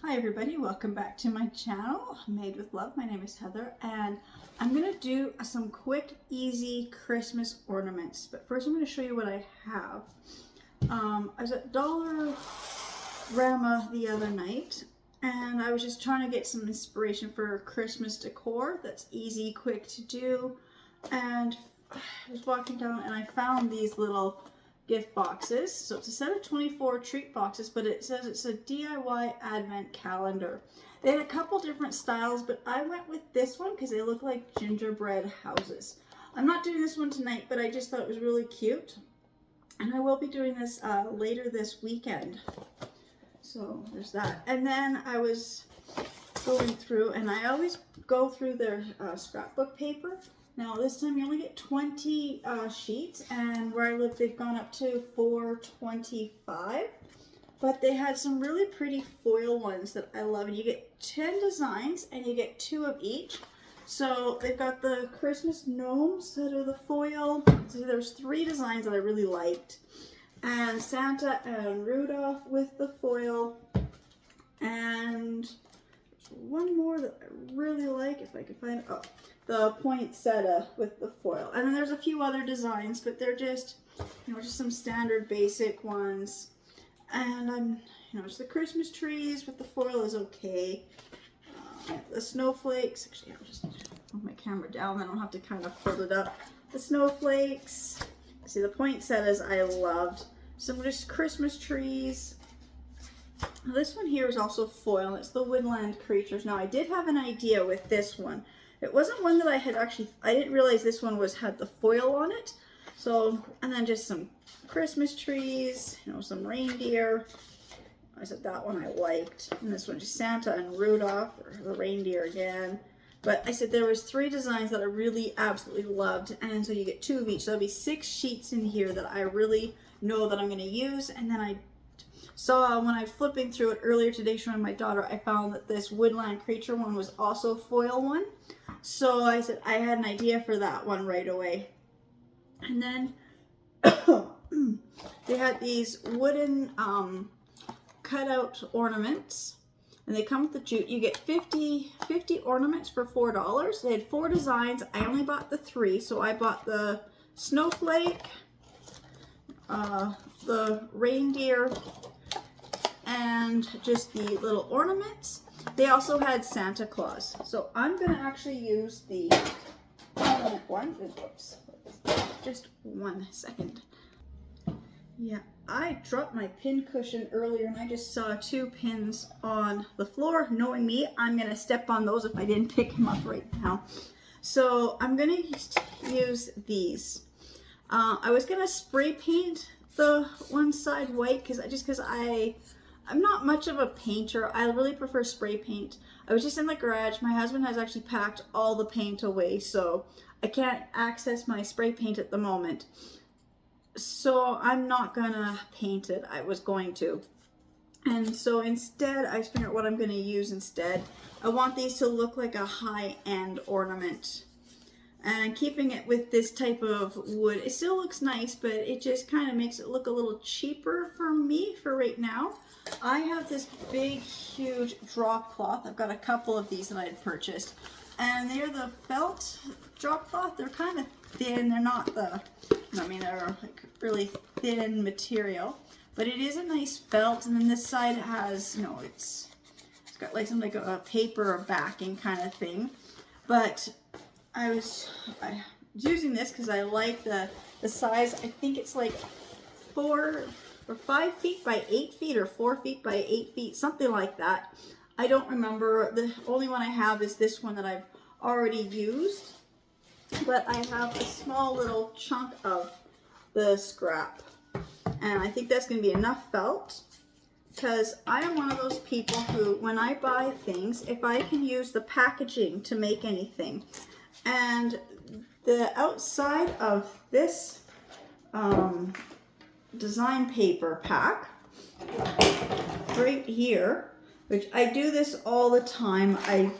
Hi everybody, welcome back to my channel, Made with Love. My name is Heather and I'm going to do some quick, easy Christmas ornaments. But first I'm going to show you what I have. I was at Dollarama the other night and I was just trying to get some inspiration for Christmas decor that's easy, quick to do. And I was walking down and I found these little gift boxes. So it's a set of 24 treat boxes, but it says it's a DIY advent calendar. They had a couple different styles, but I went with this one because they look like gingerbread houses. I'm not doing this one tonight, but I just thought it was really cute. And I will be doing this later this weekend. So there's that. And then I was going through, and I always go through their scrapbook paper. Now this time you only get 20 sheets, and where I live they've gone up to 425. But they had some really pretty foil ones that I love, and you get 10 designs and you get 2 of each. So they've got the Christmas gnomes that are the foil. So there's 3 designs that I really liked. And Santa and Rudolph with the foil. And one more that I really like, if I can find it. Oh, the poinsettia with the foil. And then there's a few other designs, but they're just, just some standard basic ones. And it's the Christmas trees with the foil is okay. The snowflakes, actually I'll just move my camera down, then I don't have to kind of hold it up. The snowflakes, see the poinsettias I loved. Some just Christmas trees. This one here is also foil, and it's the woodland creatures. Now I did have an idea with this one. It wasn't one that I didn't realize this one had the foil on it. So, and then just some Christmas trees, some reindeer. I said that one I liked. And this one just Santa and Rudolph, or the reindeer again. But I said there was 3 designs that I really absolutely loved. And so you get 2 of each. So there'll be 6 sheets in here that I really know that I'm going to use. And then I saw when I was flipping through it earlier today showing my daughter, I found that this woodland creature one was also a foil one. So I said I had an idea for that one right away. And then they had these wooden cutout ornaments, and they come with the jute. You get 50 ornaments for $4. They had 4 designs. I only bought the 3, so I bought the snowflake, the reindeer, and just the little ornaments. They also had Santa Claus. So I'm going to actually use the ornament one. Oops, just 1 second. Yeah, I dropped my pin cushion earlier and I just saw 2 pins on the floor. Knowing me, I'm going to step on those if I didn't pick them up right now. So I'm going to use these. I was going to spray paint the one side white because I'm not much of a painter. I really prefer spray paint. I was just in the garage. My husband has actually packed all the paint away, so I can't access my spray paint at the moment. So I'm not gonna paint it. I was going to. And so instead, I figured out what I'm gonna use instead. I want these to look like a high-end ornament. And keeping it with this type of wood, it still looks nice, but it just kind of makes it look a little cheaper for me for right now. I have this big, huge drop cloth. I've got a couple of these that I had purchased. And they're the felt drop cloth. They're kind of thin. They're not they're like really thin material. But it is a nice felt. And then this side has, it's got like some like a paper backing kind of thing. But I was using this because I like the size. I think it's like 4 or 5 feet by 8 feet or 4 feet by 8 feet, something like that. I don't remember. The only one I have is this one that I've already used. But I have a small little chunk of the scrap. And I think that's going to be enough felt. Because I am one of those people who, when I buy things, if I can use the packaging to make anything. And the outside of this design paper pack right here, which I do this all the time. I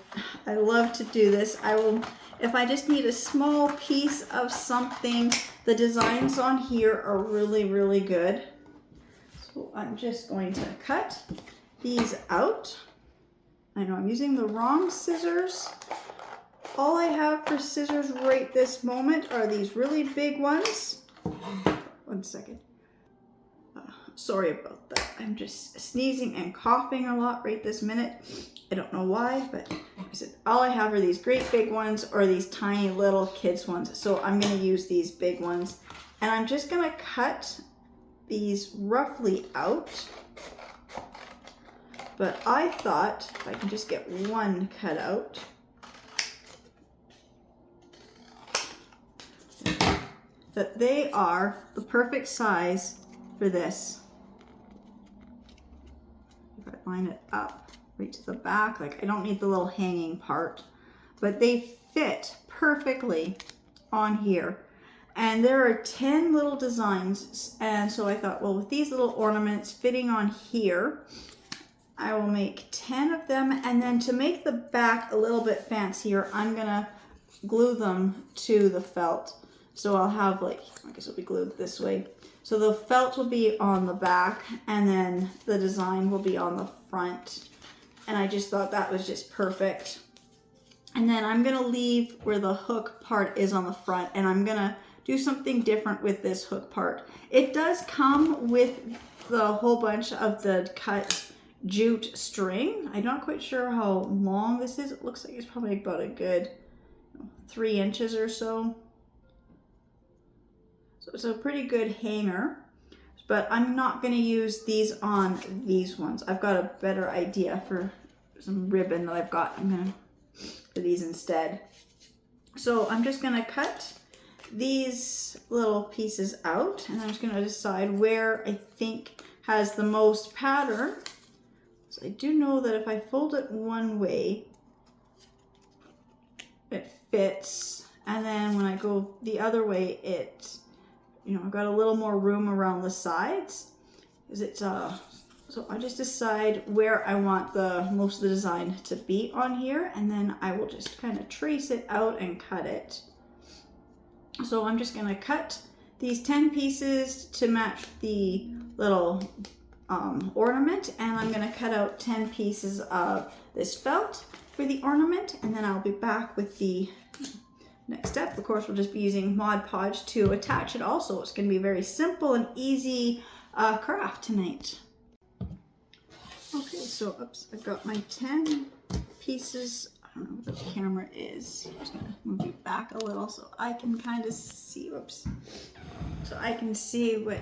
love to do this. I will, if I just need a small piece of something, the designs on here are really, really good. So I'm just going to cut these out. I know I'm using the wrong scissors. All I have for scissors right this moment are these really big ones. One second. Sorry about that. I'm just sneezing and coughing a lot right this minute. I don't know why, but I said all I have are these great big ones or these tiny little kids ones. So I'm going to use these big ones. And I'm just going to cut these roughly out. But I thought if I can just get one cut out, that they are the perfect size for this. If I line it up right to the back, like I don't need the little hanging part, but they fit perfectly on here. And there are 10 little designs. And so I thought, well, with these little ornaments fitting on here, I will make 10 of them. And then to make the back a little bit fancier, I'm gonna glue them to the felt. So I'll have like, I guess it'll be glued this way. So the felt will be on the back and then the design will be on the front. And I just thought that was just perfect. And then I'm gonna leave where the hook part is on the front, and I'm gonna do something different with this hook part. It does come with the whole bunch of the cut jute string. I'm not quite sure how long this is. It looks like it's probably about a good 3 inches or so. So it's a pretty good hanger, but I'm not going to use these on these ones. I've got a better idea for some ribbon that I've got. I'm going to do these instead. So I'm just going to cut these little pieces out, and I'm just going to decide where I think has the most pattern. So I do know that if I fold it one way, it fits, and then when I go the other way, it, you know, I've got a little more room around the sides. Is it so I just decide where I want the most of the design to be on here, and then I will just kind of trace it out and cut it. So I'm just going to cut these 10 pieces to match the little ornament, and I'm going to cut out 10 pieces of this felt for the ornament, and then I'll be back with the next step. Of course, we'll just be using Mod Podge to attach it also. It's going to be a very simple and easy craft tonight. Okay, so oops, I've got my 10 pieces. I don't know where the camera is. I'm just going to move it back a little so I can kind of see, whoops. So I can see what,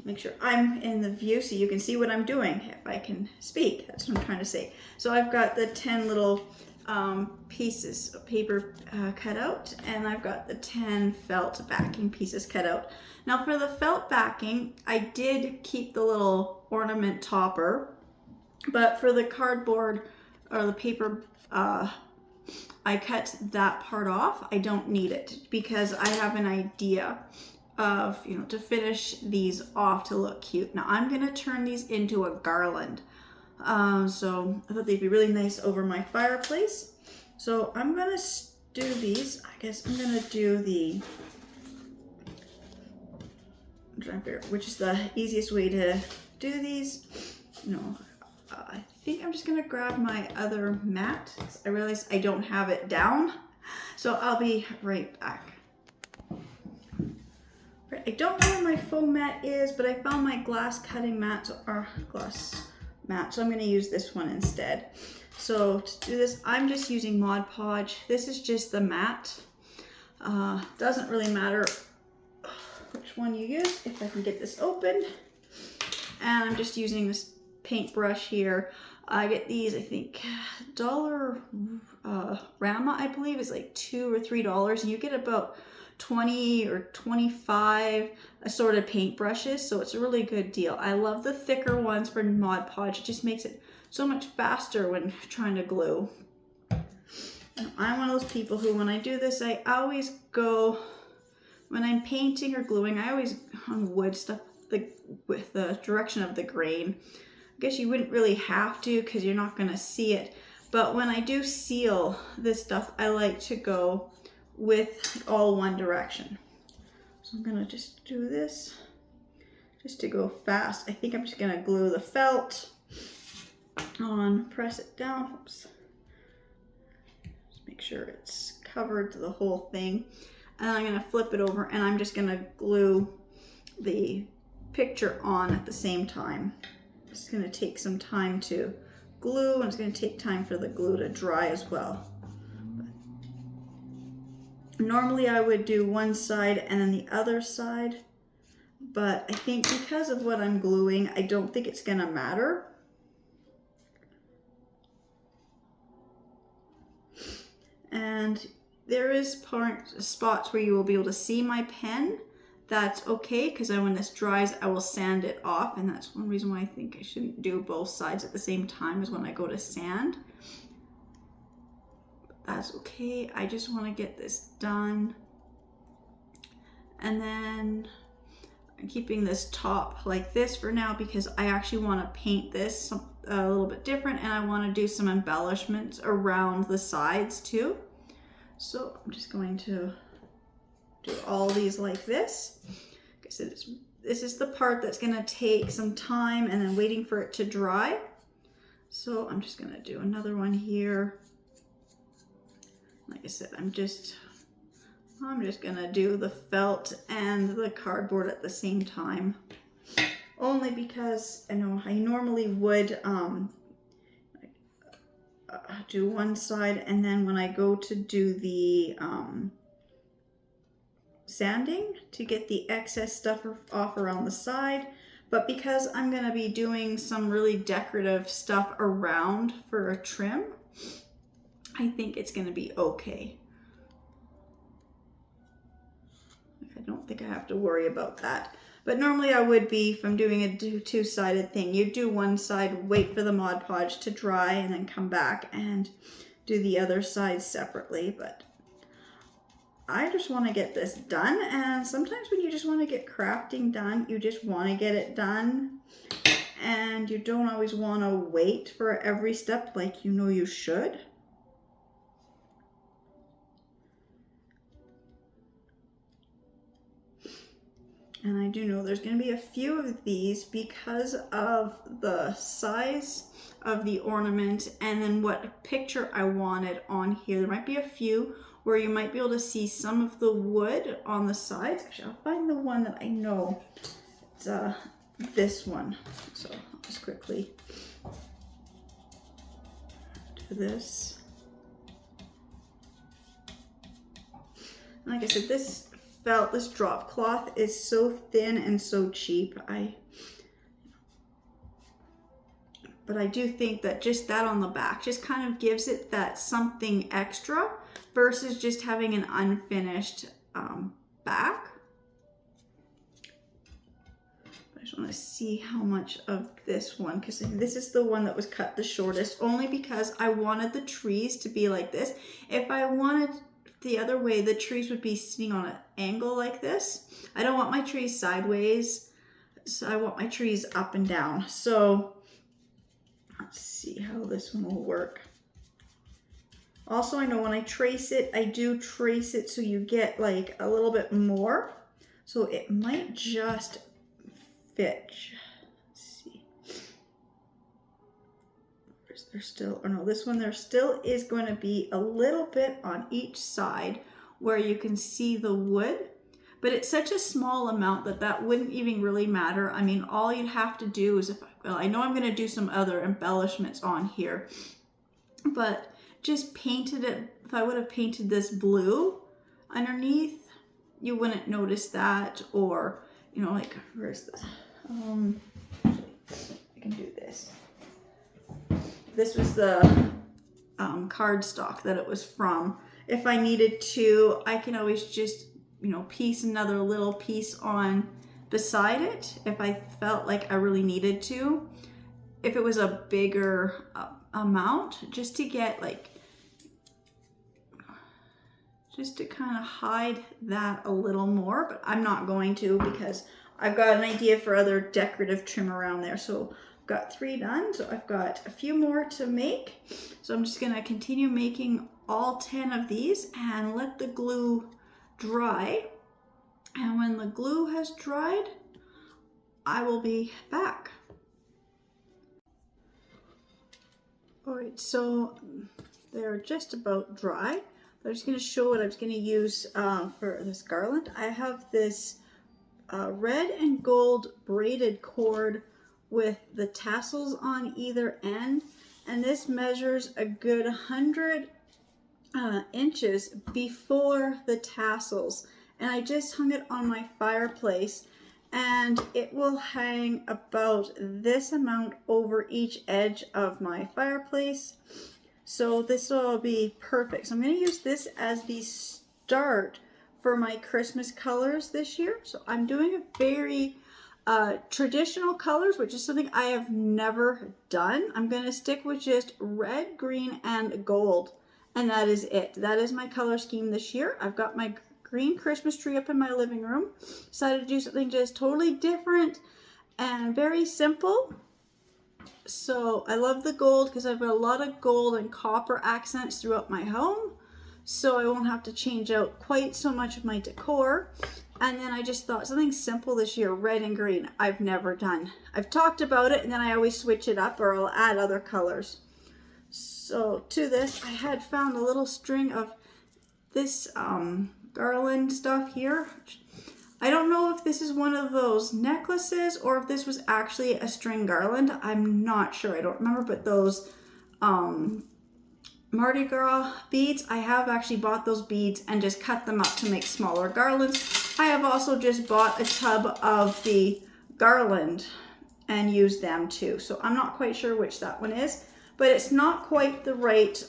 make sure I'm in the view so you can see what I'm doing if I can speak. That's what I'm trying to say. So I've got the 10 little pieces of paper cut out, and I've got the 10 felt backing pieces cut out. Now for the felt backing, I did keep the little ornament topper, but for the cardboard or the paper, I cut that part off. I don't need it because I have an idea of, you know, to finish these off to look cute. Now I'm gonna turn these into a garland. So I thought they'd be really nice over my fireplace. So I'm gonna do these. I guess I'm gonna do the, I'm trying to figure out which is the easiest way to do these. You know, I think I'm just gonna grab my other mat. I realize I don't have it down, so I'll be right back. Right, I don't know where my foam mat is, but I found my glass cutting mat, or glass mat, so I'm going to use this one instead. So to do this, I'm just using Mod Podge. This is just the mat. Doesn't really matter which one you use, if I can get this open. And I'm just using this paintbrush here. I get these, I think, Dollar Rama, I believe, is like $2 or $3, and you get about 20 or 25 assorted paintbrushes, so it's a really good deal. I love the thicker ones for Mod Podge. It just makes it so much faster when trying to glue. And I'm one of those people who, when I do this, I always go, when I'm painting or gluing, I always on wood stuff with the direction of the grain. I guess you wouldn't really have to because you're not going to see it, but when I do seal this stuff, I like to go with all one direction. So I'm gonna just do this just to go fast. I think I'm just gonna glue the felt on, press it down. Oops. Just make sure it's covered to the whole thing. And I'm gonna flip it over and I'm just gonna glue the picture on at the same time. It's gonna take some time to glue and it's gonna take time for the glue to dry as well. Normally I would do one side and then the other side, but I think because of what I'm gluing, I don't think it's gonna matter. And there is spots where you will be able to see my pen. That's okay, because when this dries, I will sand it off, and that's one reason why I think I shouldn't do both sides at the same time as when I go to sand. But that's okay, I just want to get this done. And then I'm keeping this top like this for now because I actually want to paint this a little bit different, and I want to do some embellishments around the sides too. So I'm just going to do all these like this. Like I said, this is the part that's gonna take some time and then waiting for it to dry. So I'm just gonna do another one here. Like I said, I'm just gonna do the felt and the cardboard at the same time. Only because I know I normally would do one side, and then when I go to do the sanding to get the excess stuff off around the side, but because I'm going to be doing some really decorative stuff around for a trim, I think it's going to be okay. I don't think I have to worry about that. But normally I would be, if I'm doing a two-sided thing, you do one side, wait for the Mod Podge to dry, and then come back and do the other side separately. But I just want to get this done, and sometimes when you just want to get crafting done, you just want to get it done, and you don't always want to wait for every step like you know you should. And I do know there's going to be a few of these because of the size of the ornament and then what picture I wanted on here. There might be a few where you might be able to see some of the wood on the sides. Actually, I'll find the one that I know. It's this one. So I'll just quickly do this. And like I said, this drop cloth is so thin and so cheap. But I do think that just that on the back just kind of gives it that something extra versus just having an unfinished back. I just want to see how much of this one, because this is the one that was cut the shortest, only because I wanted the trees to be like this. If I wanted the other way, the trees would be sitting on an angle like this. I don't want my trees sideways, so I want my trees up and down. So let's see how this one will work. Also, I know when I trace it, I do trace it so you get like a little bit more. So it might just fit. Let's see. There's still, oh no, this one there still is going to be a little bit on each side where you can see the wood, but it's such a small amount that wouldn't even really matter. I mean, all you'd have to do is, I know I'm going to do some other embellishments on here, but just painted it. If I would have painted this blue underneath, you wouldn't notice that. Or, you know, like, where's this? I can do this. This was the cardstock that it was from. If I needed to, I can always just, you know, piece another little piece on beside it if I felt like I really needed to. If it was a bigger amount, just to get like, just to kind of hide that a little more, but I'm not going to because I've got an idea for other decorative trim around there. So I've got 3 done, so I've got a few more to make. So I'm just gonna continue making all 10 of these and let the glue dry. And when the glue has dried, I will be back. All right, so they're just about dry. I'm just going to show what I was going to use for this garland. I have this red and gold braided cord with the tassels on either end, and this measures a good 100 inches before the tassels, and I just hung it on my fireplace, and it will hang about this amount over each edge of my fireplace. So this will be perfect. So I'm going to use this as the start for my Christmas colors this year. So I'm doing a very traditional colors, which is something I have never done. I'm going to stick with just red, green, and gold. And that is it. That is my color scheme this year. I've got my green Christmas tree up in my living room. Decided to do something just totally different and very simple. So I love the gold because I've got a lot of gold and copper accents throughout my home. So I won't have to change out quite so much of my decor. And then I just thought something simple this year, red and green, I've never done. I've talked about it and then I always switch it up or I'll add other colors. So to this, I had found a little string of this garland stuff here. I don't know if this is one of those necklaces or if this was actually a string garland. I'm not sure. I don't remember, but those Mardi Gras beads, I have actually bought those beads and just cut them up to make smaller garlands. I have also just bought a tub of the garland and used them too. So I'm not quite sure which that one is, but it's not quite the right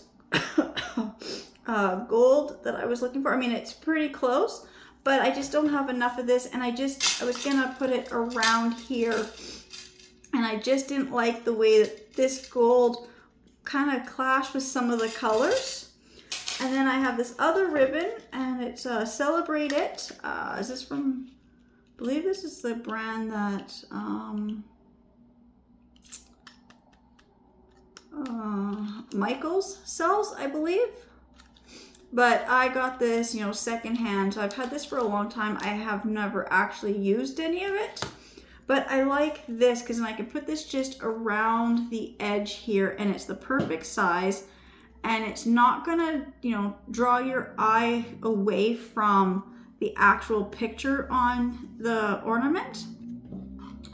gold that I was looking for. I mean, it's pretty close, but I just don't have enough of this, and I was gonna put it around here, and I just didn't like the way that this gold kind of clashed with some of the colors. And then I have this other ribbon, and it's Celebrate It. Is this from, I believe this is the brand that Michaels sells, I believe. But I got this, you know, secondhand. So I've had this for a long time. I have never actually used any of it. But I like this because I can put this just around the edge here, and it's the perfect size. And it's not gonna, you know, draw your eye away from the actual picture on the ornament.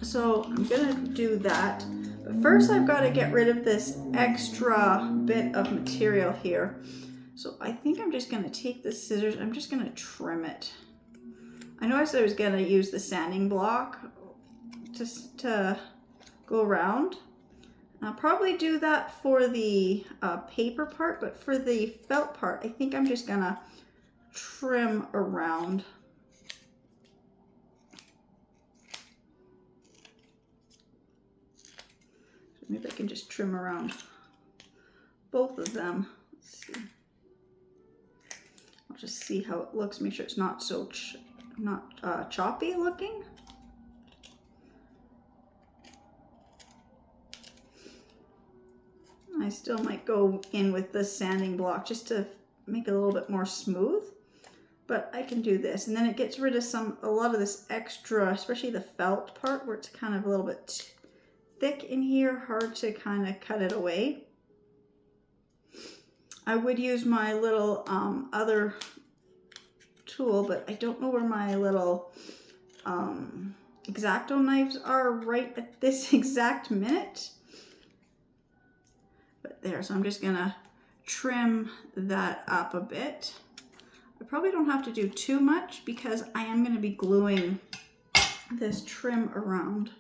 So I'm gonna do that. But first I've got to get rid of this extra bit of material here. So I think I'm just gonna take the scissors, I'm just gonna trim it. I know I said I was gonna use the sanding block just to go around. I'll probably do that for the paper part, but for the felt part, I think I'm just gonna trim around. So maybe I can just trim around both of them. Let's see. I'll just see how it looks, make sure it's not so choppy looking. I still might go in with the sanding block just to make it a little bit more smooth, but I can do this. And then it gets rid of a lot of this extra, especially the felt part where it's kind of a little bit thick in here, hard to kind of cut it away. I would use my little other tool, but I don't know where my little X-Acto knives are right at this exact minute. But there, so I'm just gonna trim that up a bit. I probably don't have to do too much because I am gonna be gluing this trim around.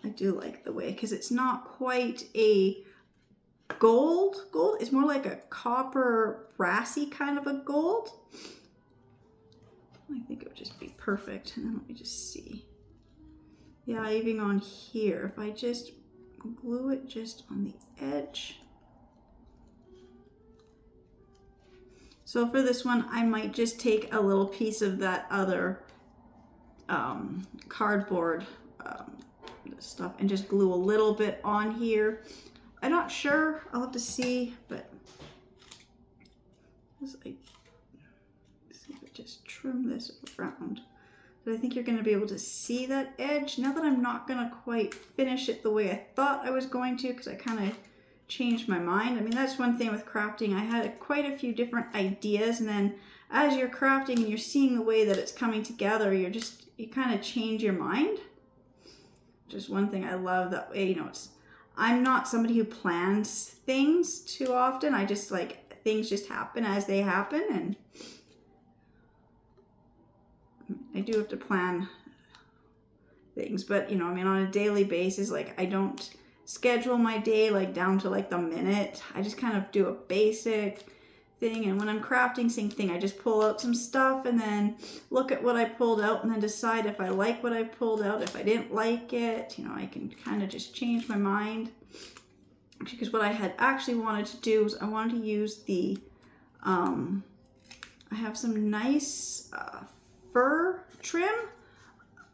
I do like the way, because it's not quite a gold. It's more like a copper brassy kind of a gold. I think it would just be perfect. And then let me just see. Yeah, even on here, if I just glue it just on the edge. So for this one, I might just take a little piece of that other cardboard stuff and just glue a little bit on here. I'm not sure, I'll have to see, but I see if I just trim this around. But I think you're going to be able to see that edge. Now that I'm not going to quite finish it the way I thought I was going to, because I kind of changed my mind. I mean, that's one thing with crafting. I had quite a few different ideas, and then as you're crafting and you're seeing the way that it's coming together, you kind of change your mind. Just one thing I love that way, you know, I'm not somebody who plans things too often. I just like things just happen as they happen, and I do have to plan things, but you know, I mean, on a daily basis, like I don't schedule my day like down to like the minute. I just kind of do a basic thing, and when I'm crafting, same thing. I just pull out some stuff and then look at what I pulled out and then decide if I like what I pulled out. If I didn't like it, you know, I can kind of just change my mind. Because what I had actually wanted to do was I wanted to use the I have some nice fur trim.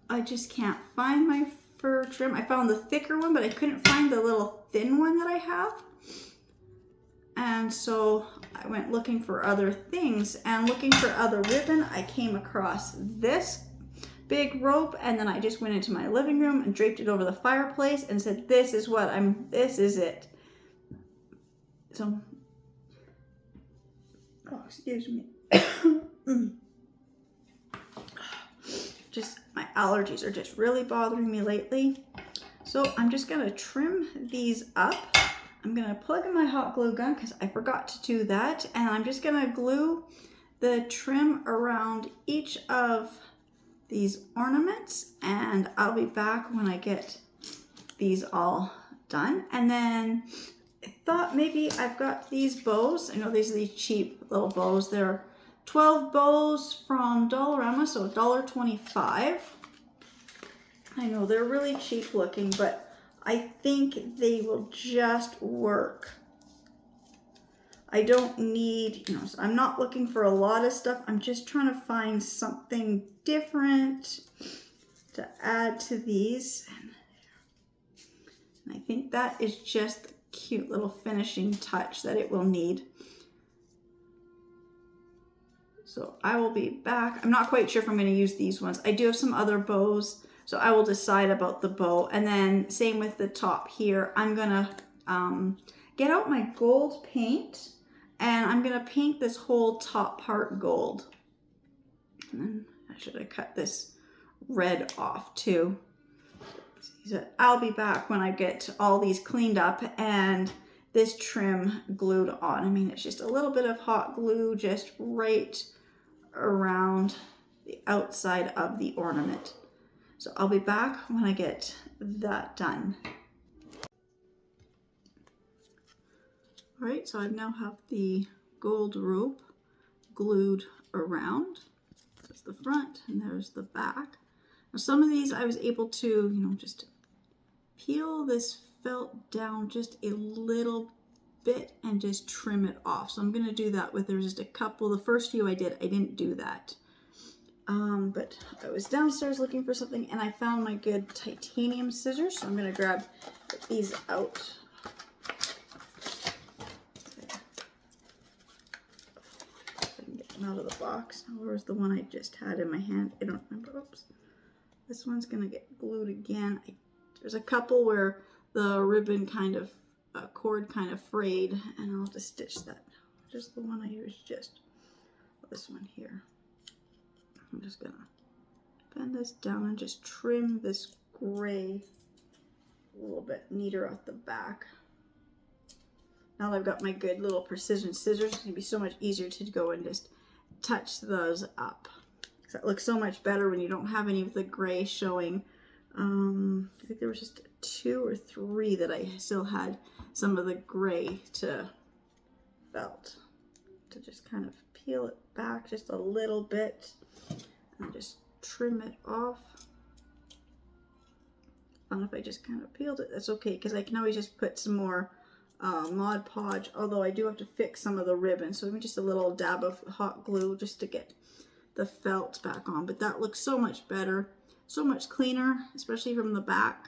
I just can't find my fur trim. I found the thicker one, but I couldn't find the little thin one that I have. And so I went looking for other things, and looking for other ribbon, I came across this big rope, and then I just went into my living room and draped it over the fireplace and said, this is it. So, oh, excuse me. Just my allergies are just really bothering me lately. So I'm just gonna trim these up. I'm gonna plug in my hot glue gun because I forgot to do that. And I'm just gonna glue the trim around each of these ornaments, and I'll be back when I get these all done. And then I thought maybe I've got these bows. I know these are these cheap little bows. They're 12 bows from Dollarama, so $1.25. I know they're really cheap looking, but I think they will just work. I don't need, you know, so I'm not looking for a lot of stuff. I'm just trying to find something different to add to these. And I think that is just the cute little finishing touch that it will need. So I will be back. I'm not quite sure if I'm going to use these ones. I do have some other bows, so I will decide about the bow. And then same with the top here. I'm going to get out my gold paint, and I'm going to paint this whole top part gold. And then I should have cut this red off too. So I'll be back when I get all these cleaned up and this trim glued on. I mean, it's just a little bit of hot glue just right around the outside of the ornament. So I'll be back when I get that done. All right, so I now have the gold rope glued around. That's the front and there's the back. Now some of these I was able to, you know, just peel this felt down just a little bit and just trim it off. So I'm going to do that with, there's just a couple. The first few I didn't do that. But I was downstairs looking for something and I found my good titanium scissors. So I'm going to grab these out. If I can get them out of the box. Now, where's the one I just had in my hand? I don't remember. Oops. This one's going to get glued again. There's a couple where the ribbon kind of, cord kind of frayed, and I'll just stitch that. Just the one I used, just this one here. I'm just gonna bend this down and just trim this gray a little bit neater at the back. Now that I've got my good little precision scissors, it's gonna be so much easier to go and just touch those up. So it looks so much better when you don't have any of the gray showing. I think there was just 2 or 3 that I still had some of the gray to felt. To just kind of peel it back just a little bit and just trim it off. I don't know if I just kind of peeled it. That's okay, because I can always just put some more Mod Podge, although I do have to fix some of the ribbon. So maybe just a little dab of hot glue just to get the felt back on. But that looks so much better. So much cleaner, especially from the back.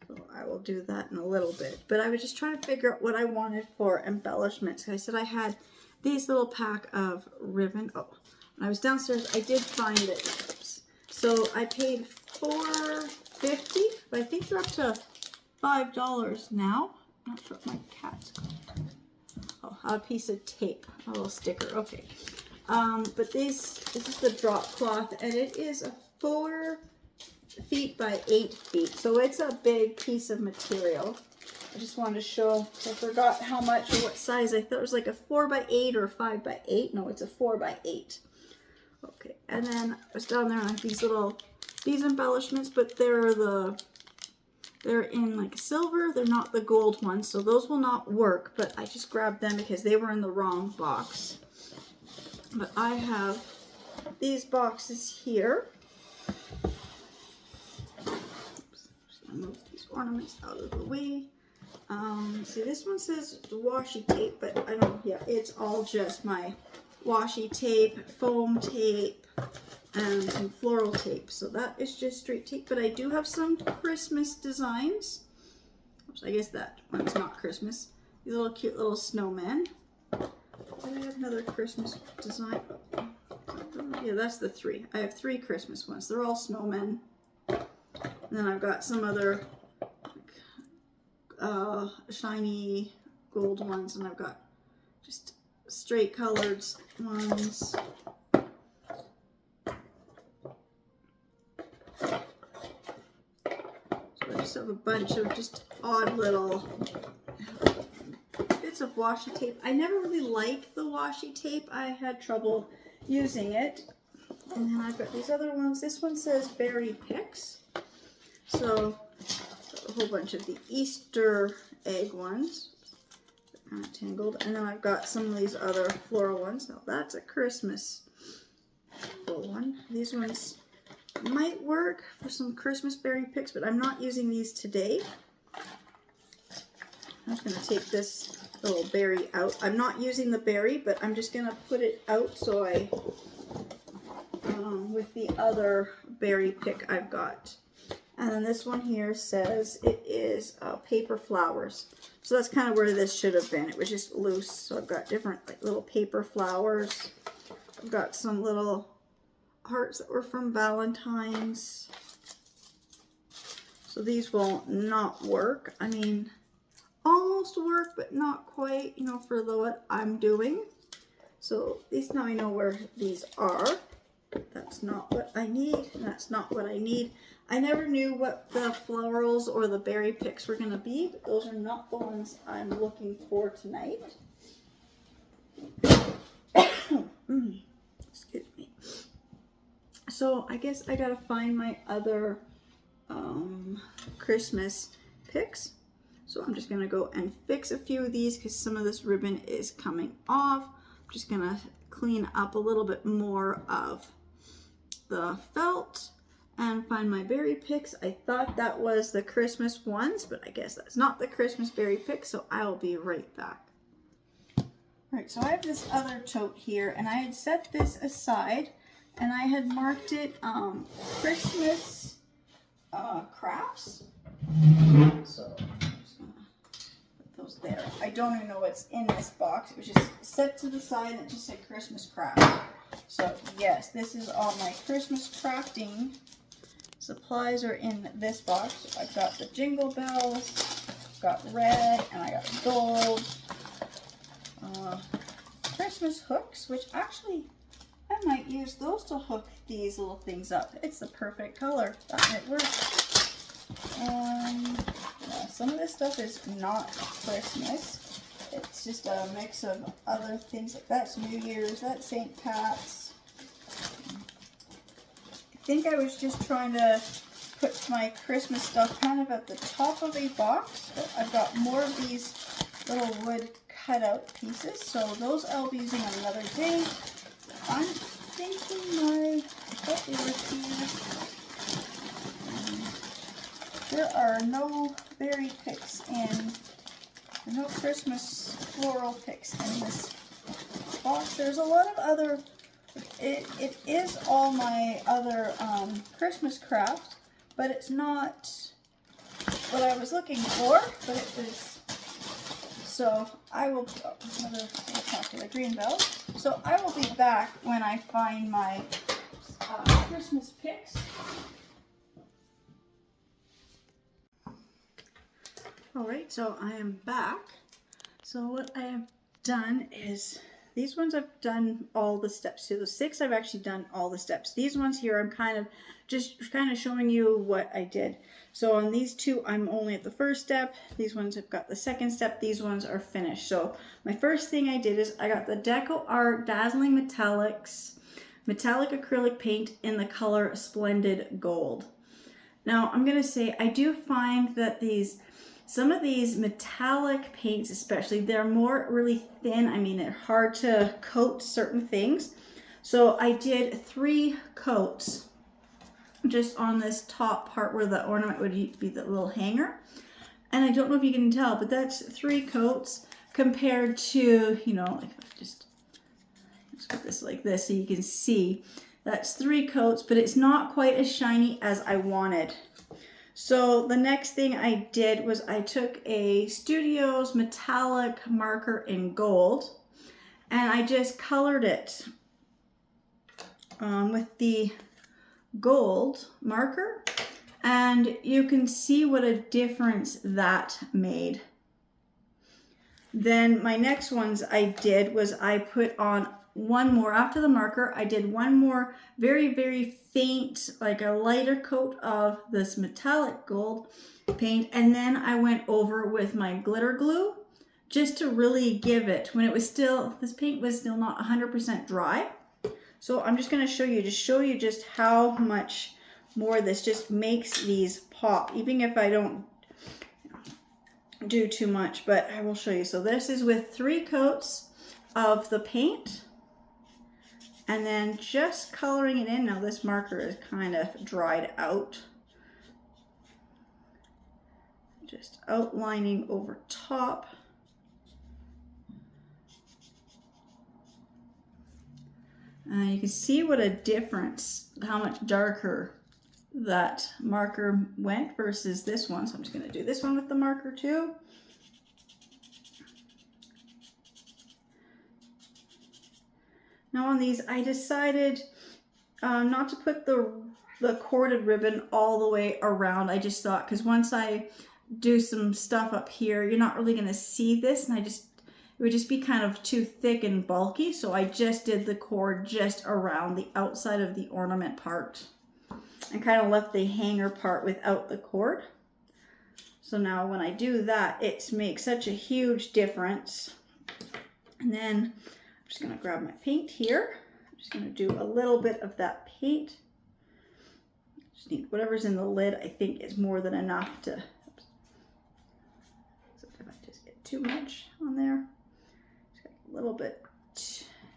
So I will do that in a little bit. But I was just trying to figure out what I wanted for embellishments. I said I had these little pack of ribbon. Oh, when I was downstairs, I did find it. So I paid $4.50, but I think they're up to $5 now. I'm not sure what my cat's got. Oh, a piece of tape, a little sticker. Okay. But this is the drop cloth, and it is 4 feet by 8 feet. So it's a big piece of material. I just wanted to show, I forgot how much or what size. I thought it was like a 4 by 8 or a 5 by 8. No, it's a 4 by 8. Okay, and then I was down there and I have these embellishments, but they're in like silver. They're not the gold ones, so those will not work, but I just grabbed them because they were in the wrong box. But I have these boxes here. Oops, just gonna move these ornaments out of the way. See, this one says washi tape, but I don't, yeah, it's all just my washi tape, foam tape, and some floral tape. So that is just straight tape, but I do have some Christmas designs. Oops, I guess that one's not Christmas. These little cute little snowmen. I have another Christmas design. Yeah, that's the 3. I have 3 Christmas ones. They're all snowmen. And then I've got some other shiny gold ones, and I've got just straight colored ones. So I just have a bunch of just odd little bits of washi tape. I never really liked the washi tape. I had trouble using it. And then I've got these other ones. This one says berry picks. So a whole bunch of the Easter egg ones. They're kind of tangled. And then I've got some of these other floral ones. Now that's a Christmas one. These ones might work for some Christmas berry picks, but I'm not using these today. I'm just going to take this little berry out. I'm not using the berry, but I'm just going to put it out so I, with the other berry pick I've got. And then this one here says it is paper flowers. So that's kind of where this should have been. It was just loose. So I've got different like little paper flowers. I've got some little hearts that were from Valentine's. So these will not work. I mean, almost work, but not quite, you know, for what I'm doing. So at least now I know where these are. That's not what I need, and that's not what I need. I never knew what the florals or the berry picks were going to be, but those are not the ones I'm looking for tonight. Excuse me. So I guess I gotta find my other Christmas picks. So I'm just gonna go and fix a few of these because some of this ribbon is coming off. I'm just gonna clean up a little bit more of the felt and find my berry picks. I thought that was the Christmas ones, but I guess that's not the Christmas berry picks, so I'll be right back. Alright, so I have this other tote here, and I had set this aside, and I had marked it Christmas crafts. So I'm just gonna put those there. I don't even know what's in this box. It was just set to the side and it just said Christmas craft. So yes, this is all my Christmas crafting supplies are in this box. I've got the jingle bells, I've got red, and I got gold. Christmas hooks, which actually I might use those to hook these little things up. It's the perfect color. That might work. Yeah, some of this stuff is not Christmas. It's just a mix of other things. Like that's New Year's, that's St. Pat's. I think I was just trying to put my Christmas stuff kind of at the top of a box, but I've got more of these little wood cutout pieces, so those I'll be using on another day. I'm thinking I thought they were here. There are no berry picks no Christmas floral picks in this box. There's a lot of other, it is all my other Christmas craft, but it's not what I was looking for, but it was so I will, another talk to the green belt. So I will be back when I find my Christmas picks. All right, so I am back. So what I have done is, these ones I've done all the steps to. The 6 I've actually done all the steps. These ones here I'm kind of showing you what I did. So on these 2 I'm only at the first step. These ones I've got the second step. These ones are finished. So my first thing I did is I got the Deco Art Dazzling Metallics metallic acrylic paint in the color Splendid Gold. Now I'm going to say I do find that some of these metallic paints especially, they're more really thin. I mean, they're hard to coat certain things. So I did 3 coats just on this top part where the ornament would be the little hanger. And I don't know if you can tell, but that's 3 coats compared to, you know, like just put this like this so you can see. That's 3 coats, but it's not quite as shiny as I wanted. So the next thing I did was I took a Studios metallic marker in gold and I just colored it with the gold marker, and you can see what a difference that made. Then my next ones I did was I put on one more after the marker. I did one more very, very faint, like a lighter coat of this metallic gold paint. And then I went over with my glitter glue just to really give it, when it was still, this paint was still not 100% dry. So I'm just going to show you just how much more this just makes these pop, even if I don't do too much, but I will show you. So this is with 3 coats of the paint. And then just coloring it in. Now this marker is kind of dried out. Just outlining over top. You can see what a difference, how much darker that marker went versus this one. So I'm just going to do this one with the marker too. Now on these, I decided not to put the corded ribbon all the way around. I just thought, because once I do some stuff up here, you're not really going to see this, and it would just be kind of too thick and bulky. So I just did the cord just around the outside of the ornament part and kind of left the hanger part without the cord. So now when I do that, it makes such a huge difference. And then I'm just going to grab my paint here. I'm just going to do a little bit of that paint. Just need whatever's in the lid. I think is more than enough to, so if I just get too much on there, just a little bit.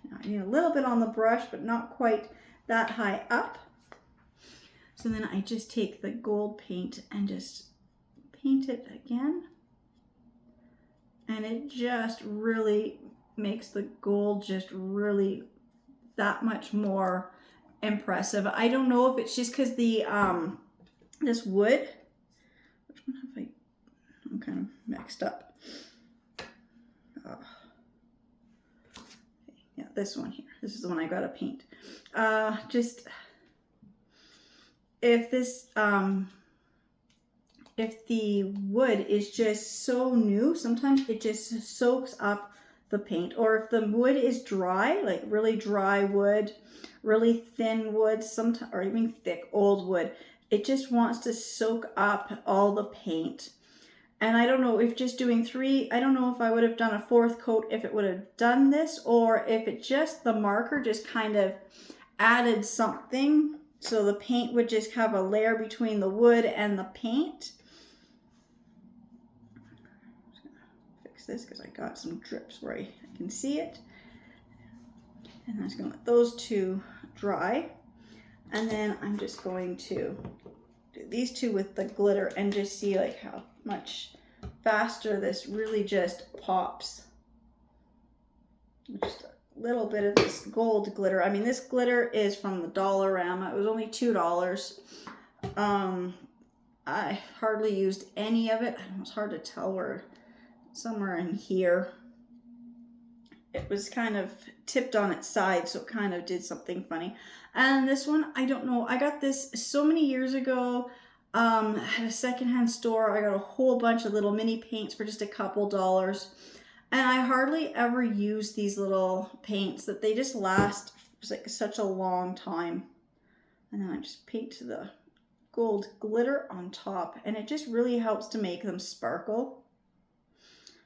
Now I need a little bit on the brush, but not quite that high up. So then I just take the gold paint and just paint it again. And it just really makes the gold just really that much more impressive. I don't know if it's just because the this wood, which one have I'm kind of mixed up. Yeah, this one here. This is the one I gotta paint. Just if this if the wood is just so new, sometimes it just soaks up the paint. Or if the wood is dry, like really dry wood, really thin wood, sometimes, or even thick old wood, it just wants to soak up all the paint. And I don't know if just doing 3, I don't know if I would have done a 4th coat if it would have done this, or if it just, the marker just kind of added something so the paint would just have a layer between the wood and the paint. This because I got some drips where I can see it, and I'm just going to let those 2 dry, and then I'm just going to do these 2 with the glitter and just see like how much faster this really just pops. Just a little bit of this gold glitter. I mean, this glitter is from the Dollarama. It was only $2. I hardly used any of it. It's hard to tell where somewhere in here. It was kind of tipped on its side, so it kind of did something funny. And this one, I don't know. I got this so many years ago at a secondhand store. I got a whole bunch of little mini paints for just a couple dollars. And I hardly ever use these little paints, that they just last like such a long time. And then I just paint the gold glitter on top, and it just really helps to make them sparkle.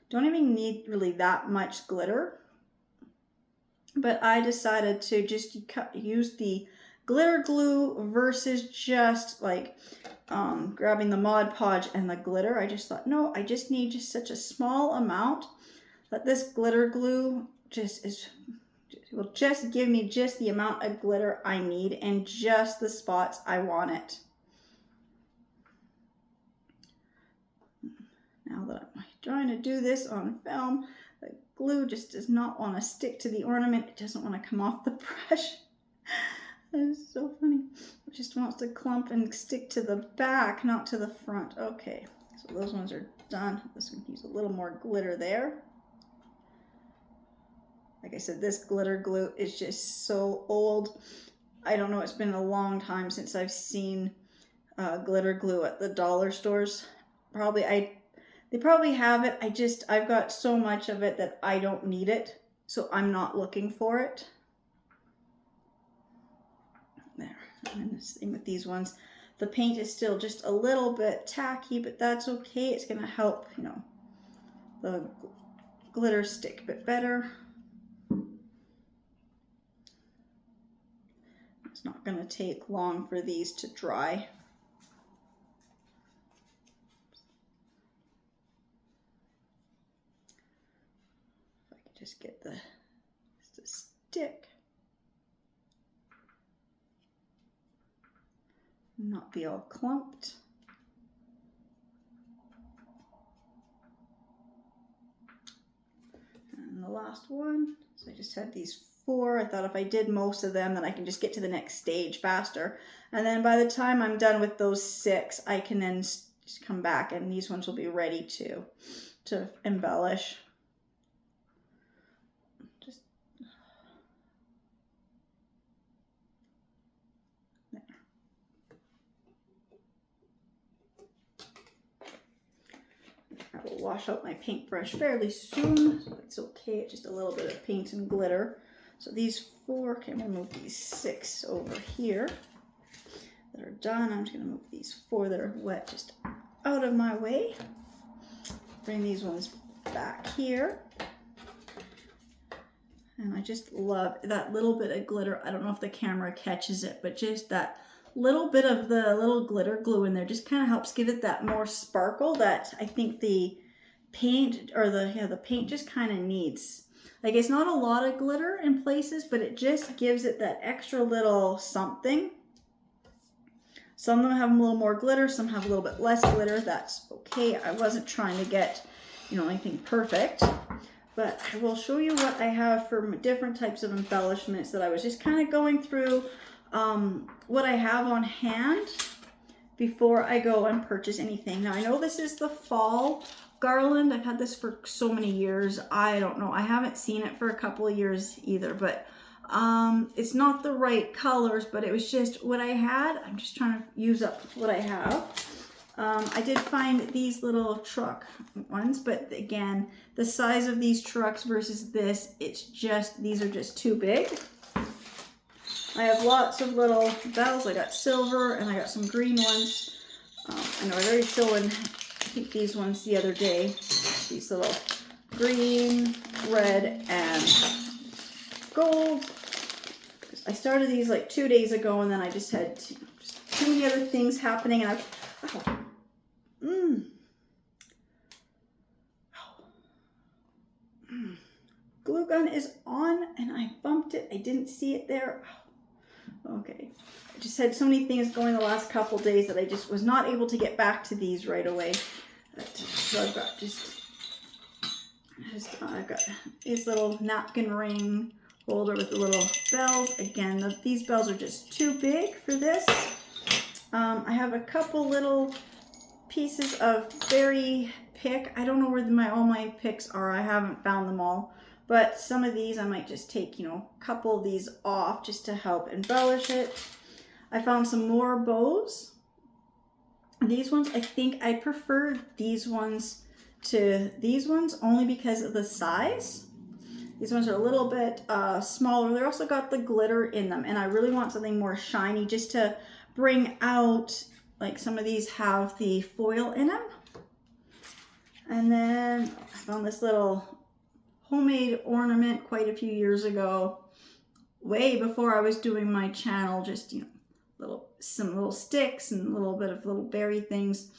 Don't even need really that much glitter. But I decided to just use the glitter glue versus just like grabbing the Mod Podge and the glitter. I just thought, no, I just need just such a small amount that this glitter glue will just give me just the amount of glitter I need and just the spots I want it. Now that I'm trying to do this on film, the glue just does not want to stick to the ornament. It doesn't want to come off the brush. That is so funny. It just wants to clump and stick to the back, not to the front. Okay, so those ones are done. This one use a little more glitter there. Like I said, this glitter glue is just so old. I don't know, it's been a long time since I've seen glitter glue at the dollar stores. They probably have it. I've got so much of it that I don't need it, so I'm not looking for it. There, and the same with these ones. The paint is still just a little bit tacky, but that's okay. It's gonna help, you know, the glitter stick a bit better. It's not gonna take long for these to dry. Just get the stick, not be all clumped. And the last one, so I just had these 4. I thought if I did most of them, then I can just get to the next stage faster. And then by the time I'm done with those 6, I can then just come back and these ones will be ready to embellish. I will wash out my paintbrush fairly soon, so it's okay. Just a little bit of paint and glitter. So these 4, can remove these 6 over here that are done. I'm just going to move these 4 that are wet just out of my way. Bring these ones back here. And I just love that little bit of glitter. I don't know if the camera catches it, but just that little bit of the little glitter glue in there just kind of helps give it that more sparkle that I think the paint or the paint just kind of needs. Like, it's not a lot of glitter in places, but it just gives it that extra little something. Some of them have a little more glitter, some have a little bit less glitter. That's okay. I wasn't trying to get, you know, anything perfect, but I will show you what I have for different types of embellishments that I was just kind of going through what I have on hand before I go and purchase anything. Now, I know this is the fall garland. I've had this for so many years. I don't know. I haven't seen it for a couple of years either, but it's not the right colors, but it was just what I had. I'm just trying to use up what I have. I did find these little truck ones, but again, the size of these trucks versus this, it's just, these are just too big. I have lots of little bells. I got silver and I got some green ones. I know I've already shown, I think, these ones the other day. These little green, red, and gold. I started these like 2 days ago, and then I just had too many other things happening, and glue gun is on, and I bumped it. I didn't see it there. Okay, I just had so many things going the last couple days that I just was not able to get back to these right away. So I've got I've got these little napkin ring holder with the little bells. Again, these bells are just too big for this. I have a couple little pieces of berry pick. I don't know where all my picks are. I haven't found them all. But some of these I might just take, you know, a couple of these off just to help embellish it. I found some more bows. These ones, I think I prefer these ones to these ones only because of the size. These ones are a little bit smaller. They're also got the glitter in them, and I really want something more shiny just to bring out, like some of these have the foil in them. And then I found this little homemade ornament quite a few years ago, way before I was doing my channel, just, you know, some little sticks and a little bit of little berry things.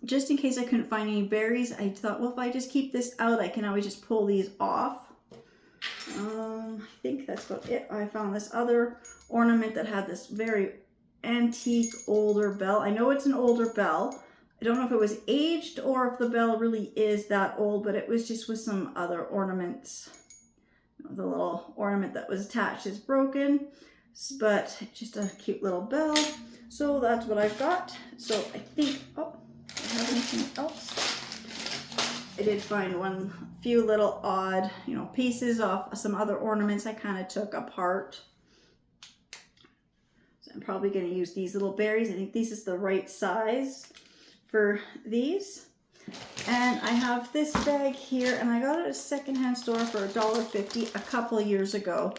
Just in case I couldn't find any berries, I thought, well, if I just keep this out, I can always just pull these off. I think that's about it. I found this other ornament that had this very antique older bell. I know it's an older bell. I don't know if it was aged or if the bell really is that old, but it was just with some other ornaments. The little ornament that was attached is broken, but just a cute little bell. So that's what I've got. So I think, oh, do I have anything else? I did find few little odd, you know, pieces of some other ornaments I kind of took apart. So I'm probably going to use these little berries. I think this is the right size for these. And I have this bag here, and I got it at a secondhand store for $1.50 a couple years ago.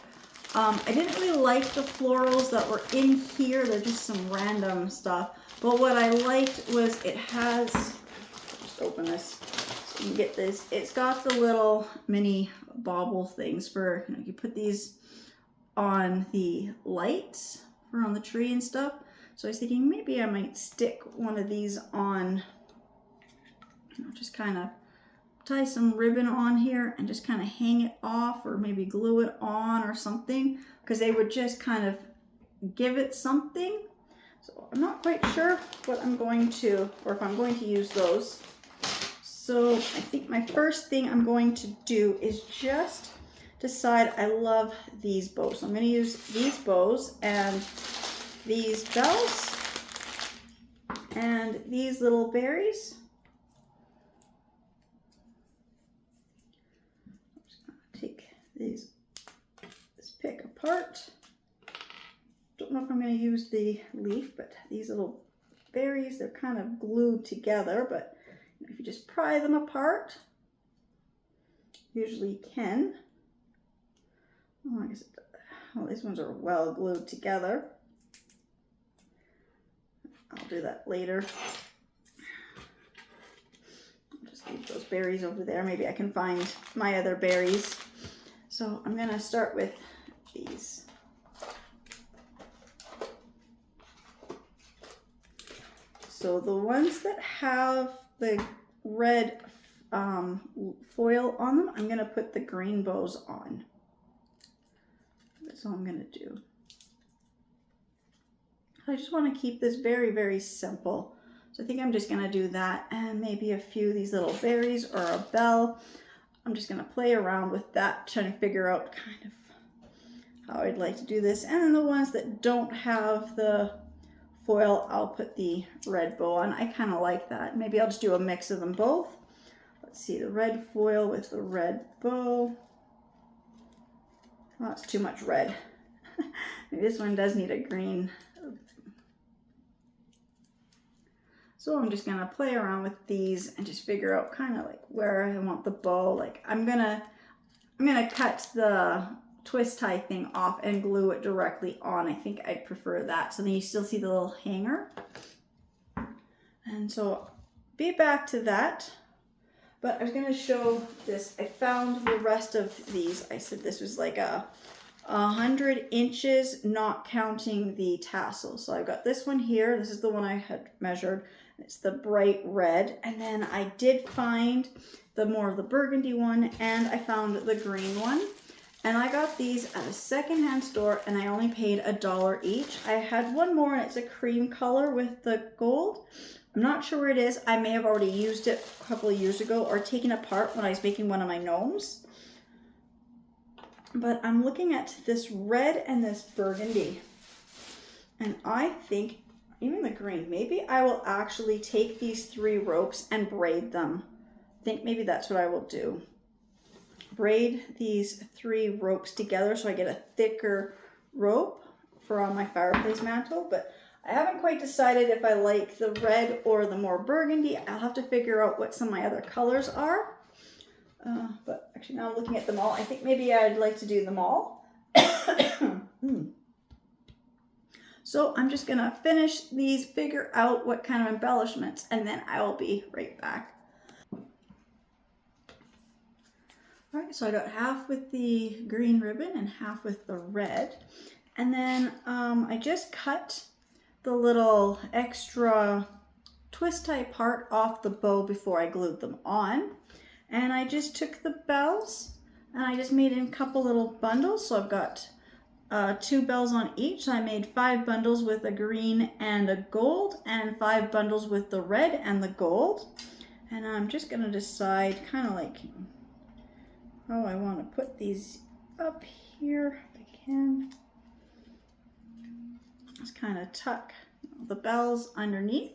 I didn't really like the florals that were in here. They're just some random stuff. But what I liked was it has, just open this so you can get this. It's got the little mini bauble things for, you know, you put these on the lights for on the tree and stuff. So I was thinking maybe I might stick one of these on, you know, just kind of tie some ribbon on here and just kind of hang it off, or maybe glue it on or something, because they would just kind of give it something. So I'm not quite sure what I'm going to, or if I'm going to use those. So I think my first thing I'm going to do is just decide. I love these bows. So I'm going to use these bows and these bells and these little berries. I'm just going to take this pick apart. Don't know if I'm going to use the leaf, but these little berries, they're kind of glued together, but if you just pry them apart, usually you can. Oh, I guess these ones are well glued together. I'll do that later. I'll just leave those berries over there. Maybe I can find my other berries. So I'm going to start with these. So the ones that have the red foil on them, I'm going to put the green bows on. That's all I'm going to do. I just want to keep this very, very simple. So I think I'm just going to do that, and maybe a few of these little berries or a bell. I'm just going to play around with that, trying to figure out kind of how I'd like to do this. And then the ones that don't have the foil, I'll put the red bow on. I kind of like that. Maybe I'll just do a mix of them both. Let's see, the red foil with the red bow. Oh, it's too much red. Maybe this one does need a green. So I'm just gonna play around with these and just figure out kind of like where I want the bow. Like I'm gonna cut the twist tie thing off and glue it directly on. I think I'd prefer that. So then you still see the little hanger. And so be back to that. But I was gonna show this. I found the rest of these. I said this was like 100 inches, not counting the tassels. So I've got this one here. This is the one I had measured. It's the bright red. And then I did find the more of the burgundy one, and I found the green one. And I got these at a secondhand store, and I only paid $1 each. I had one more, and it's a cream color with the gold. I'm not sure where it is. I may have already used it a couple of years ago or taken apart when I was making one of my gnomes. But I'm looking at this red and this burgundy. And I think even the green. Maybe I will actually take these 3 ropes and braid them. I think maybe that's what I will do. Braid these 3 ropes together so I get a thicker rope for on my fireplace mantle, but I haven't quite decided if I like the red or the more burgundy. I'll have to figure out what some of my other colors are. But actually now I'm looking at them all. I think maybe I'd like to do them all. So I'm just gonna finish these, figure out what kind of embellishments, and then I will be right back. All right, so I got half with the green ribbon and half with the red. And then I just cut the little extra twist tie part off the bow before I glued them on. And I just took the bells and I just made in a couple little bundles. So I've got 2 bells on each. So I made 5 bundles with a green and a gold and 5 bundles with the red and the gold. And I'm just gonna decide kind of like how I want to put these up here if I can. Just kind of tuck the bells underneath.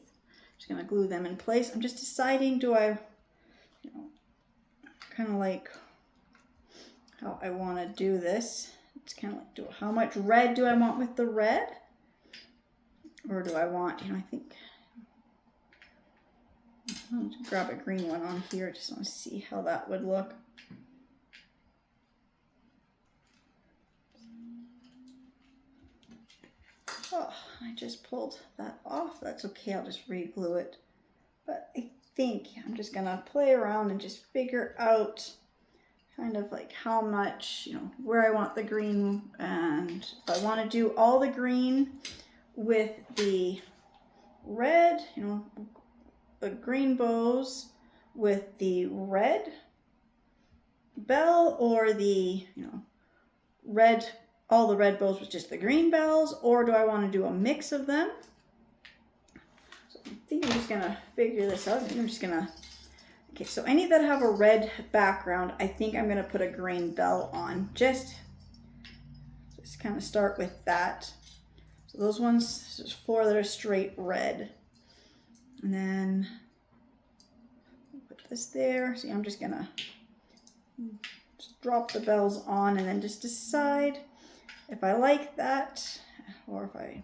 Just gonna glue them in place. I'm just deciding, do I, kind of like how I want to do this. It's kind of like, how much red do I want with the red? Or do I want, I think, I'll grab a green one on here. I just want to see how that would look. Oh, I just pulled that off. That's okay, I'll just re-glue it. But I think I'm just gonna play around and just figure out kind of like how much, where I want the green, and if I want to do all the green with the red, the green bows with the red bell, or the, red, all the red bows with just the green bells, or do I want to do a mix of them? So I think I'm just gonna figure this out. I think I'm just gonna, okay, so any that have a red background, I think I'm gonna put a green bell on. Just kind of start with that. So those ones, there's 4 that are straight red. And then put this there. See, I'm just gonna just drop the bells on and then just decide if I like that, or if I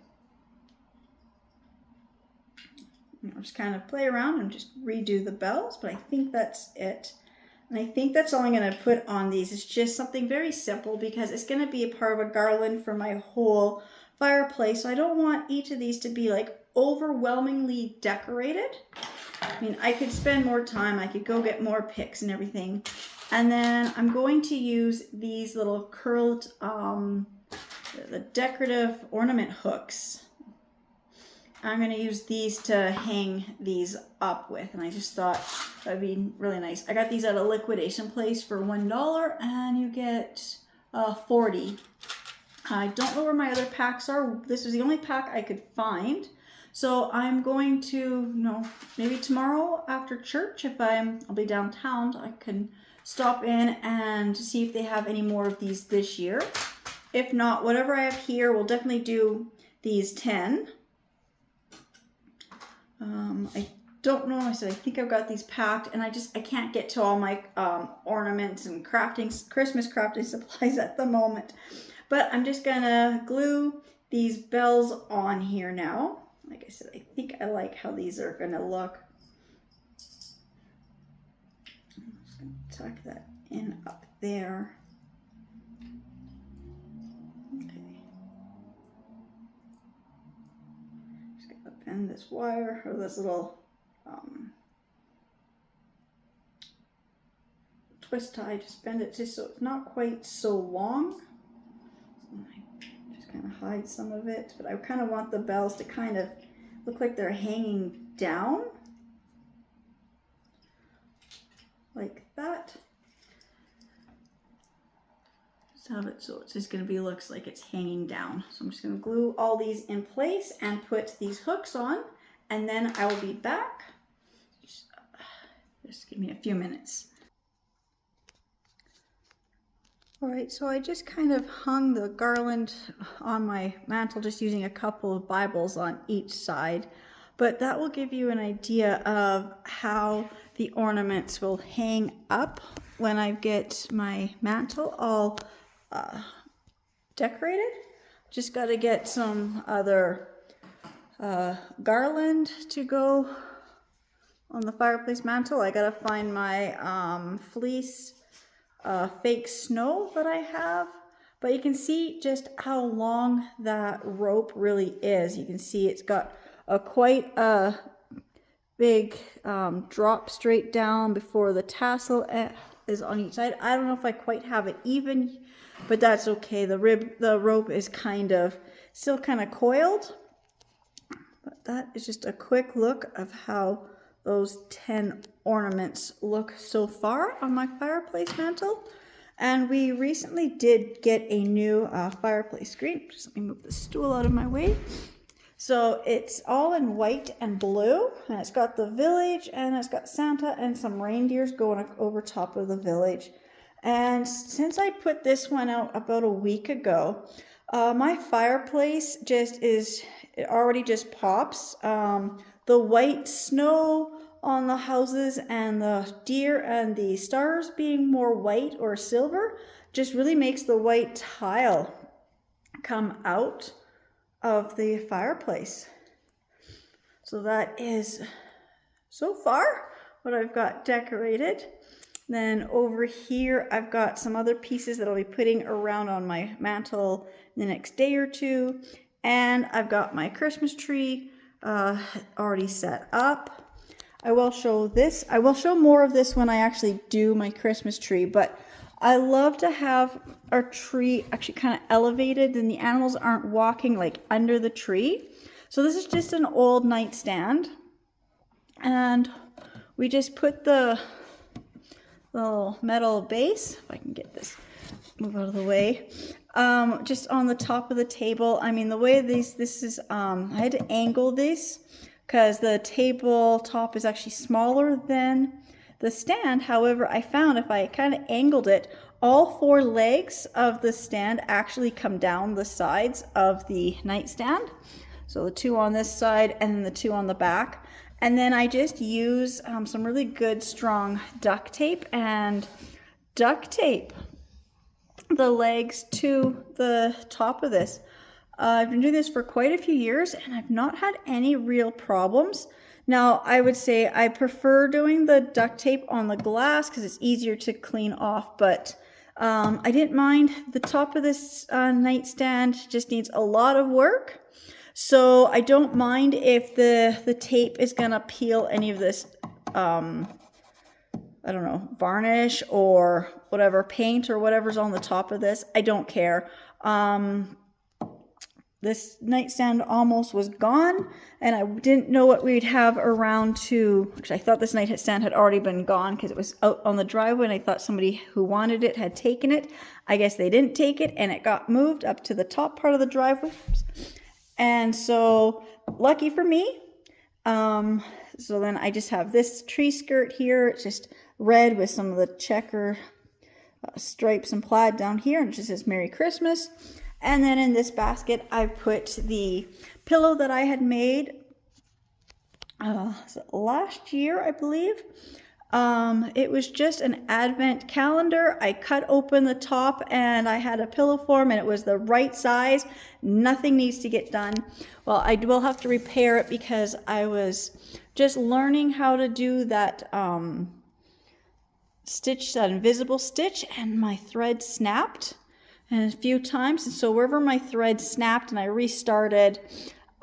just kind of play around and just redo the bells. But I think that's it. And I think that's all I'm going to put on these. It's just something very simple because it's going to be a part of a garland for my whole fireplace. So I don't want each of these to be like overwhelmingly decorated. I mean, I could spend more time. I could go get more picks and everything. And then I'm going to use these little curled, the decorative ornament hooks. I'm going to use these to hang these up with, and I just thought that would be really nice. I got these at a liquidation place for $1, and you get 40. I don't know where my other packs are. This was the only pack I could find. So I'm going to, maybe tomorrow after church, if I'll be downtown, I can stop in and see if they have any more of these this year. If not, whatever I have here, we'll definitely do these 10. I don't know. I think I've got these packed, and I can't get to all my ornaments and Christmas crafting supplies at the moment. But I'm just gonna glue these bells on here now. Like I said, I think I like how these are gonna look. I'm just gonna tuck that in up there. Okay. Just gonna bend this wire, or this little twist tie, just bend it just so it's not quite so long. So I just kind of hide some of it, but I kind of want the bells to kind of look like they're hanging down like that. Just have it so it's just going to be, looks like it's hanging down. So I'm just going to glue all these in place and put these hooks on, and then I will be back. Just give me a few minutes. All right, so I just kind of hung the garland on my mantle, just using a couple of Bibles on each side. But that will give you an idea of how the ornaments will hang up when I get my mantle all decorated. Just got to get some other garland to go on the fireplace mantle. I got to find my fleece fake snow that I have, but you can see just how long that rope really is. You can see it's got quite a big drop straight down before the tassel is on each side. I don't know if I quite have it even, but that's okay. The rope is still kind of coiled. But that is just a quick look of how those 10 ornaments look so far on my fireplace mantle. And we recently did get a new fireplace screen. Just let me move the stool out of my way. So it's all in white and blue, and it's got the village, and it's got Santa and some reindeers going over top of the village. And since I put this one out about a week ago, my fireplace it already just pops. The white snow on the houses and the deer and the stars being more white or silver just really makes the white tile come out of the fireplace. So that is so far what I've got decorated. Then over here I've got some other pieces that I'll be putting around on my mantle in the next day or two. And I've got my Christmas tree already set up. I will show this. I will show more of this when I actually do my Christmas tree, but I love to have our tree actually kind of elevated and the animals aren't walking like under the tree. So this is just an old nightstand, and we just put the little metal base, if I can get this, move out of the way, just on the top of the table. I mean, the way this is, I had to angle this because the tabletop is actually smaller than the stand. However, I found if I kind of angled it, all 4 legs of the stand actually come down the sides of the nightstand. So the 2 on this side and then the 2 on the back. And then I just use some really good strong duct tape and duct tape the legs to the top of this. I've been doing this for quite a few years and I've not had any real problems. Now, I would say I prefer doing the duct tape on the glass because it's easier to clean off, but I didn't mind. The top of this nightstand just needs a lot of work. So I don't mind if the tape is going to peel any of this, I don't know, varnish or whatever, paint or whatever's on the top of this. I don't care. This nightstand almost was gone, and I didn't know what we'd have around to, actually I thought this nightstand had already been gone because it was out on the driveway and I thought somebody who wanted it had taken it. I guess they didn't take it and it got moved up to the top part of the driveway. And so, lucky for me, so then I just have this tree skirt here. It's just red with some of the checker stripes and plaid down here, and it just says Merry Christmas. And then in this basket, I put the pillow that I had made last year, I believe. It was just an advent calendar. I cut open the top and I had a pillow form and it was the right size. Nothing needs to get done. Well, I will have to repair it because I was just learning how to do that stitch, that invisible stitch, and my thread snapped and a few times. And so wherever my thread snapped and I restarted,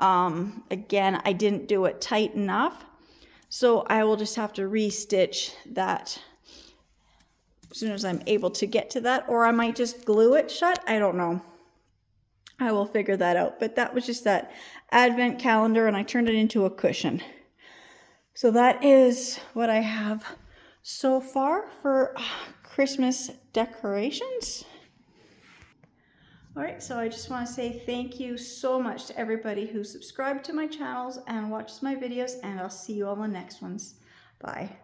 again, I didn't do it tight enough. So I will just have to re-stitch that as soon as I'm able to get to that, or I might just glue it shut. I don't know. I will figure that out. But that was just that advent calendar, and I turned it into a cushion. So that is what I have so far for Christmas decorations. All right, so I just want to say thank you so much to everybody who subscribed to my channels and watches my videos, and I'll see you on the next ones. Bye.